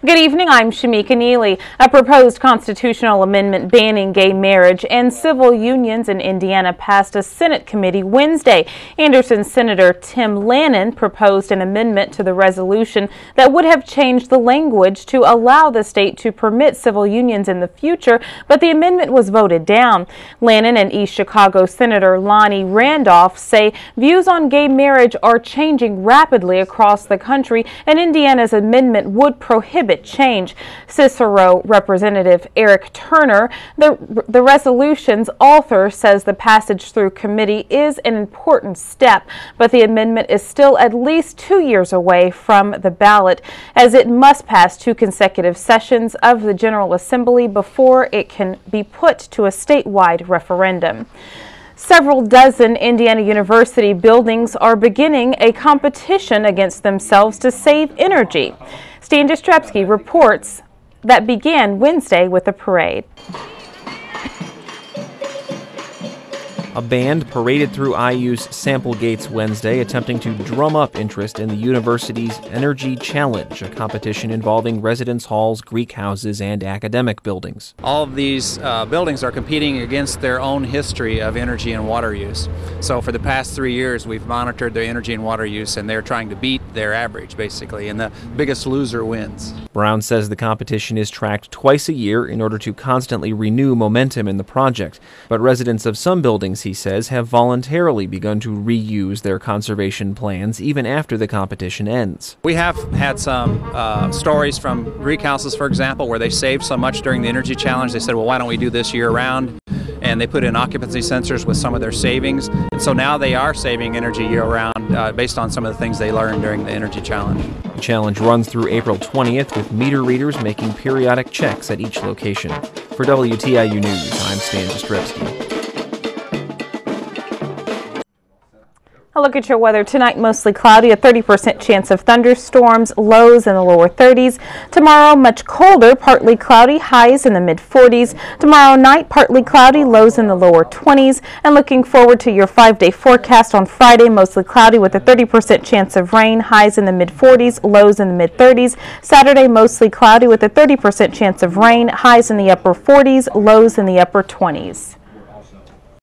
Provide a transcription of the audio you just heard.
Good evening, I'm Shameka Neely. A proposed constitutional amendment banning gay marriage and civil unions in Indiana passed a Senate committee Wednesday. Anderson Senator Tim Lannon proposed an amendment to the resolution that would have changed the language to allow the state to permit civil unions in the future, but the amendment was voted down. Lannon and East Chicago Senator Lonnie Randolph say views on gay marriage are changing rapidly across the country, and Indiana's amendment would prohibit change. Cicero Representative Eric Turner, the resolution's author, says the passage through committee is an important step, but the amendment is still at least 2 years away from the ballot, as it must pass 2 consecutive sessions of the General Assembly before it can be put to a statewide referendum. Several dozen Indiana University buildings are beginning a competition against themselves to save energy. Stan Jastrzebski reports that began Wednesday with a parade. A band paraded through IU's Sample Gates Wednesday, attempting to drum up interest in the university's Energy Challenge, a competition involving residence halls, Greek houses, and academic buildings. All of these buildings are competing against their own history of energy and water use. So for the past 3 years, we've monitored their energy and water use, and they're trying to beat their average, basically, and the biggest loser wins. Brown says the competition is tracked twice a year in order to constantly renew momentum in the project, but residents of some buildings, he says, have voluntarily begun to reuse their conservation plans even after the competition ends. We have had some stories from Greek houses, for example, where they saved so much during the energy challenge. They said, well, why don't we do this year round? And they put in occupancy sensors with some of their savings. And so now they are saving energy year round based on some of the things they learned during the energy challenge. The challenge runs through April 20th, with meter readers making periodic checks at each location. For WTIU News, I'm Stan Jastrzebski. A look at your weather tonight: mostly cloudy, a 30% chance of thunderstorms, lows in the lower 30s. Tomorrow, much colder, partly cloudy, highs in the mid 40s. Tomorrow night, partly cloudy, lows in the lower 20s. And looking forward to your 5-day forecast on Friday: mostly cloudy with a 30% chance of rain, highs in the mid 40s, lows in the mid 30s. Saturday, mostly cloudy with a 30% chance of rain, highs in the upper 40s, lows in the upper 20s.